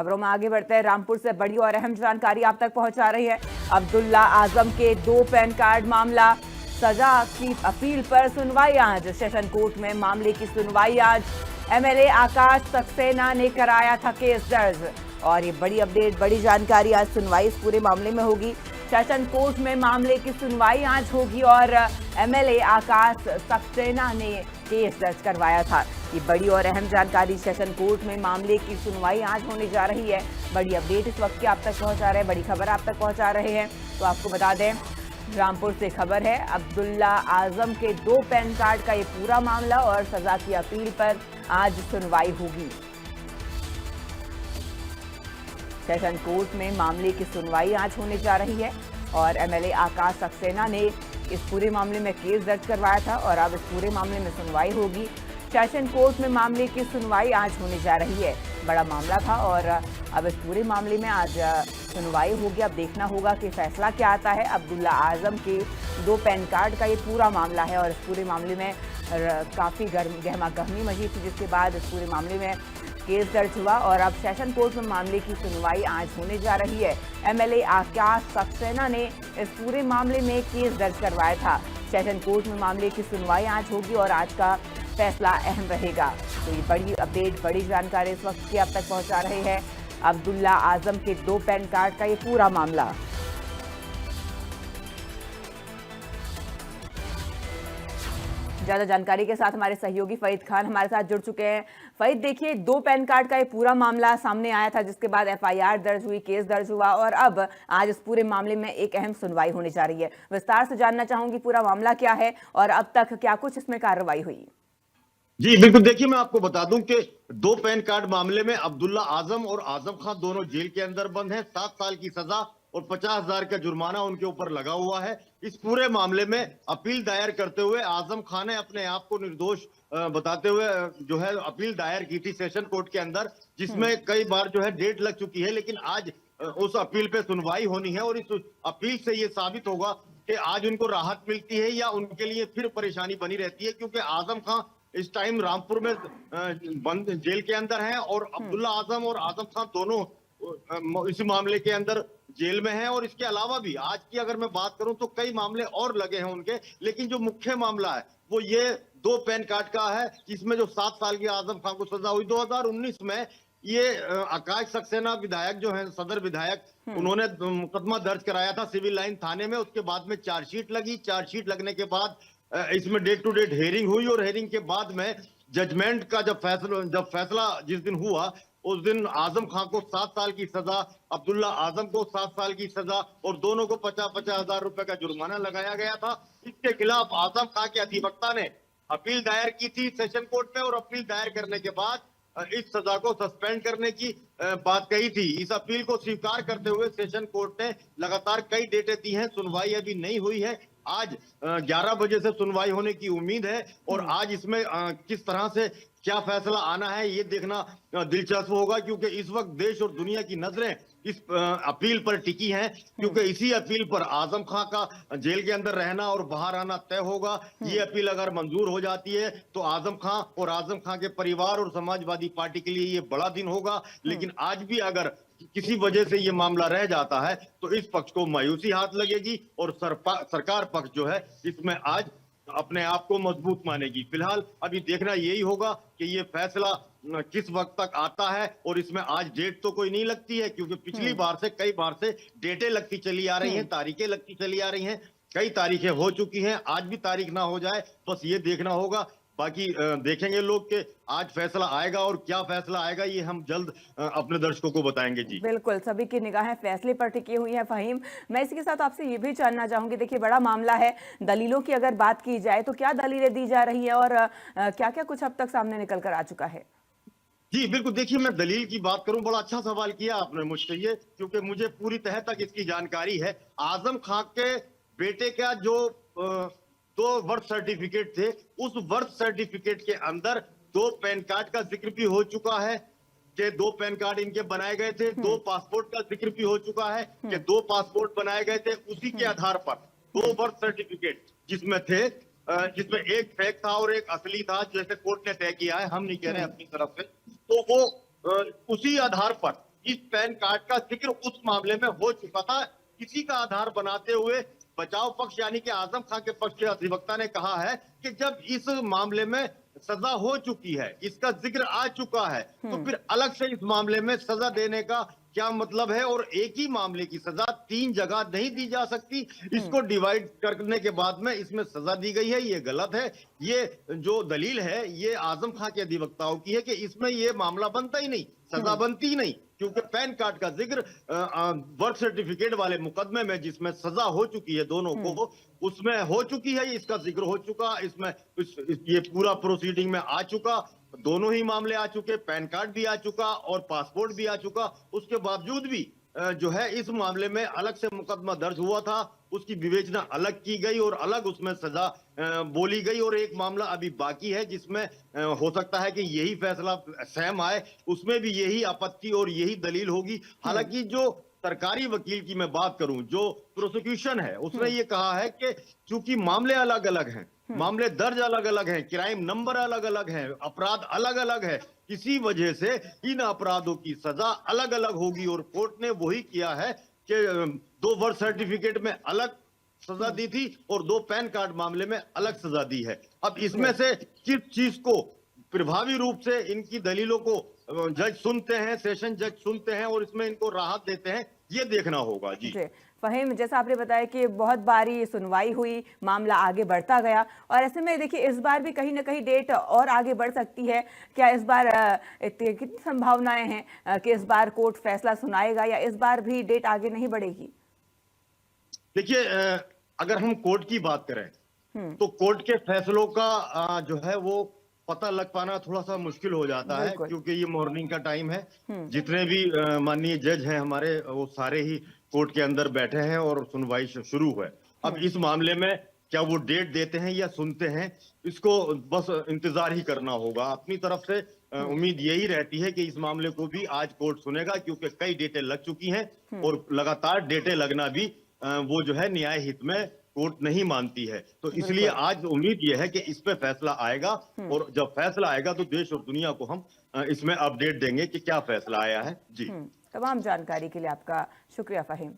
खबरों में आगे बढ़ते हैं। रामपुर से बड़ी और अहम जानकारी आप तक पहुंचा रही है। अब्दुल्ला आजम के 2 पैन कार्ड मामला, सजा की अपील पर सुनवाई आज। सेशन कोर्ट में मामले की सुनवाई आज। एमएलए आकाश सक्सेना ने कराया था केस दर्ज। और ये बड़ी अपडेट, बड़ी जानकारी, आज सुनवाई इस पूरे मामले में होगी। सेशन कोर्ट में मामले की सुनवाई आज होगी और एमएलए आकाश सक्सेना ने केस दर्ज करवाया था। ये बड़ी और अहम जानकारी, सेशन कोर्ट में मामले की सुनवाई आज होने जा रही है। बड़ी अपडेट इस वक्त की आप तक पहुंचा रहे हैं, बड़ी खबर आप तक पहुंचा रहे हैं। तो आपको बता दें, रामपुर से खबर है, अब्दुल्ला आजम के 2 पैन कार्ड का ये पूरा मामला और सजा की अपील पर आज सुनवाई होगी। सेशन कोर्ट में मामले की सुनवाई आज होने जा रही है और एमएलए आकाश सक्सेना ने इस पूरे मामले में केस दर्ज करवाया था और अब इस पूरे मामले में सुनवाई होगी। सेशन कोर्ट में मामले की सुनवाई आज होने जा रही है। बड़ा मामला था और अब इस पूरे मामले में आज सुनवाई होगी। अब देखना होगा कि फैसला क्या आता है। अब्दुल्ला आजम के 2 पैन कार्ड का ये पूरा मामला है और इस पूरे मामले में काफ़ी गहमा गहमी मची थी, जिसके बाद इस पूरे मामले में केस दर्ज हुआ और अब सेशन कोर्ट में मामले की सुनवाई आज होने जा रही है। एमएलए आकाश सक्सेना ने इस पूरे मामले में केस दर्ज करवाया था। सेशन कोर्ट में मामले की सुनवाई आज होगी और आज का फैसला अहम रहेगा। तो ये बड़ी अपडेट, बड़ी जानकारी इस वक्त की आप तक पहुंचा रहे हैं। अब्दुल्ला आजम के 2 पैन कार्ड का ये पूरा मामला। ज्यादा जानकारी के साथ हमारे सहयोगी फईद खान हमारे साथ जुड़ चुके हैं। फईद, देखिए, 2 पैन कार्ड का ये पूरा मामला सामने आया था, जिसके बाद एफआईआर दर्ज हुई, केस दर्ज हुआ और अब आज इस पूरे मामले में एक अहम सुनवाई होने जा रही है। विस्तार से जानना चाहूंगी पूरा मामला क्या है और अब तक क्या कुछ इसमें कार्रवाई हुई। जी बिल्कुल, देखिए मैं आपको बता दूं कि 2 पैन कार्ड मामले में अब्दुल्ला आजम और आजम खान दोनों जेल के अंदर बंद हैं। 7 साल की सजा और 50,000 का जुर्माना उनके ऊपर लगा हुआ है। इस पूरे मामले में अपील दायर करते हुए आजम खान ने अपने आप को निर्दोष बताते हुए जो है अपील दायर की थी सेशन कोर्ट के अंदर, जिसमें कई बार जो है डेट लग चुकी है, लेकिन आज उस अपील पे सुनवाई होनी है और इस अपील से ये साबित होगा कि आज उनको राहत मिलती है या उनके लिए फिर परेशानी बनी रहती है, क्योंकि आजम खान इस टाइम रामपुर में बंद जेल के अंदर हैं और अब्दुल्ला आजम और आजम खान दोनों इसी मामले के अंदर जेल में हैं। और इसके अलावा भी आज की अगर मैं बात करूं तो कई मामले और लगे हैं उनके, लेकिन जो मुख्य मामला है वो ये 2 पैन कार्ड का है, जिसमें जो 7 साल की आजम खान को सजा हुई। 2019 में ये आकाश सक्सेना विधायक जो है, सदर विधायक, उन्होंने मुकदमा दर्ज कराया था सिविल लाइन थाने में। उसके बाद में चार्जशीट लगी। चार्जशीट लगने के बाद इसमें डेट टू डेट हेयरिंग हुई और हेयरिंग के बाद में जजमेंट का जब फैसला जिस दिन हुआ, उस दिन आजम खान को 7 साल की सजा, अब्दुल्ला आजम को 7 साल की सजा और दोनों को 50-50 हजार रुपए का जुर्माना लगाया गया था। इसके खिलाफ आजम खान के अधिवक्ता ने अपील दायर की थी सेशन कोर्ट में और अपील दायर करने के बाद इस सजा को सस्पेंड करने की बात कही थी। इस अपील को स्वीकार करते हुए सेशन कोर्ट ने लगातार कई डेटें दी हैं। सुनवाई अभी नहीं हुई है। आज 11 बजे से सुनवाई होने की उम्मीद है और आज इसमें किस तरह से क्या फैसला आना है ये देखना दिलचस्प होगा, क्योंकि इस वक्त देश और दुनिया की नजरें इस अपील पर टिकी हैं, क्योंकि इसी अपील पर आजम खान का जेल के अंदर रहना और बाहर आना तय होगा। ये अपील अगर मंजूर हो जाती है तो आजम खान और आजम खान के परिवार और समाजवादी पार्टी के लिए ये बड़ा दिन होगा। लेकिन आज भी अगर किसी वजह से ये मामला रह जाता है तो इस पक्ष को मायूसी हाथ लगेगी और सरकार पक्ष जो है इसमें आज अपने आप को मजबूत मानेगी। फिलहाल अभी देखना यही होगा कि ये फैसला किस वक्त तक आता है और इसमें आज डेट तो कोई नहीं लगती है, क्योंकि पिछली बार से कई बार से डेटें लगती चली आ रही हैं, तारीखें लगती चली आ रही हैं। कई तारीखें हो चुकी हैं, आज भी तारीख ना हो जाए, बस ये देखना होगा। बाकी देखेंगे लोग कि आज फैसला आएगा और क्या फैसला आएगा ये हम जल्द अपने दर्शकों को बताएंगे। जी बिल्कुल, सभी की निगाहें फैसले पर टिकी हुई है। फहीम, मैं इसी के साथ आपसे ये भी जानना चाहूंगी, देखिए बड़ा मामला है, दलीलों की अगर बात की जाए तो क्या दलीलें दी जा रही है और क्या क्या कुछ अब तक सामने निकल कर आ चुका है? जी बिल्कुल, देखिए मैं दलील की बात करूं, बड़ा अच्छा सवाल किया आपने मुझसे ये, क्योंकि मुझे पूरी तह तक इसकी जानकारी है। आजम खान के बेटे का जो 2 बर्थ सर्टिफिकेट थे, उस बर्थ सर्टिफिकेट के अंदर 2 पैन कार्ड का जिक्र भी हो चुका है कि 2 पैन कार्ड इनके बनाए गए थे। 2 पासपोर्ट का जिक्र भी हो चुका है कि 2 पासपोर्ट बनाए गए थे। उसी के आधार पर 2 बर्थ सर्टिफिकेट जिसमें थे, जिसमें एक फेक था और एक असली था, जैसे कोर्ट ने तय किया है, हम नहीं कह रहे अपनी तरफ से, तो वो उसी आधार पर इस पैन कार्ड का जिक्र उस मामले में हो चुका था। इसी का आधार बनाते हुए बचाव पक्ष यानी कि आजम खान के पक्ष के अधिवक्ता ने कहा है कि जब इस मामले में सजा हो चुकी है, इसका जिक्र आ चुका है, तो फिर अलग से इस मामले में सजा देने का क्या मतलब है। और एक ही मामले की सजा 3 जगह नहीं दी जा सकती। इसको डिवाइड करने के बाद में इसमें सजा दी गई है, ये गलत है। ये जो दलील है ये आजम खान के अधिवक्ताओं की है कि इसमें ये मामला बनता ही नहीं, सजा बनती ही नहीं, क्योंकि पैन कार्ड का जिक्र बर्थ सर्टिफिकेट वाले मुकदमे में जिसमें सजा हो चुकी है दोनों को, उसमें हो चुकी है, इसका जिक्र हो चुका, इसमें ये पूरा प्रोसीडिंग में आ चुका, दोनों ही मामले आ चुके, पैन कार्ड भी आ चुका और पासपोर्ट भी आ चुका। उसके बावजूद भी जो है इस मामले में अलग से मुकदमा दर्ज हुआ था, उसकी विवेचना अलग की गई और अलग उसमें सजा बोली गई। और एक मामला अभी बाकी है जिसमें हो सकता है कि यही फैसला सहम आए, उसमें भी यही आपत्ति और यही दलील होगी। हालांकि जो सरकारी वकील की मैं बात करूं, जो प्रोसिक्यूशन है, उसने ये कहा है कि चूंकि मामले अलग अलग हैं, मामले दर्ज अलग अलग हैं, क्राइम नंबर अलग अलग हैं, अपराध अलग अलग है, इसी वजह से इन अपराधों की सजा अलग अलग होगी। और कोर्ट ने वही किया है कि 2 बर्थ सर्टिफिकेट में अलग सजा दी थी और 2 पैन कार्ड मामले में अलग सजा दी है। अब इसमें से किस चीज को प्रभावी रूप से इनकी दलीलों को जज सुनते हैं, सेशन जज सुनते हैं और इसमें इनको राहत देते हैं, ये देखना होगा। जी फहीम, जैसा आपने बताया कि बहुत बारी सुनवाई हुई, मामला आगे बढ़ता गया और ऐसे में देखिए इस बार भी कहीं ना कहीं डेट और आगे बढ़ सकती है। क्या इस बार कितनी संभावनाएं हैं कि इस बार कोर्ट फैसला सुनाएगा या इस बार भी डेट आगे नहीं बढ़ेगी? देखिए, अगर हम कोर्ट की बात करें तो कोर्ट के फैसलों का जो है वो पता लग पाना थोड़ा सा मुश्किल हो जाता है, क्योंकि ये मॉर्निंग का टाइम है। जितने भी माननीय जज हैं हमारे, वो सारे ही कोर्ट के अंदर बैठे हैं और सुनवाई शुरू है। अब इस मामले में क्या वो डेट देते हैं या सुनते हैं, इसको बस इंतजार ही करना होगा। अपनी तरफ से उम्मीद यही रहती है कि इस मामले को भी आज कोर्ट सुनेगा, क्योंकि कई डेटें लग चुकी हैं और लगातार डेटें लगना भी वो जो है न्याय हित में कोर्ट नहीं मानती है। तो इसलिए आज उम्मीद यह है कि इस पे फैसला आएगा और जब फैसला आएगा तो देश और दुनिया को हम इसमें अपडेट देंगे कि क्या फैसला आया है। जी, तमाम जानकारी के लिए आपका शुक्रिया फहीम।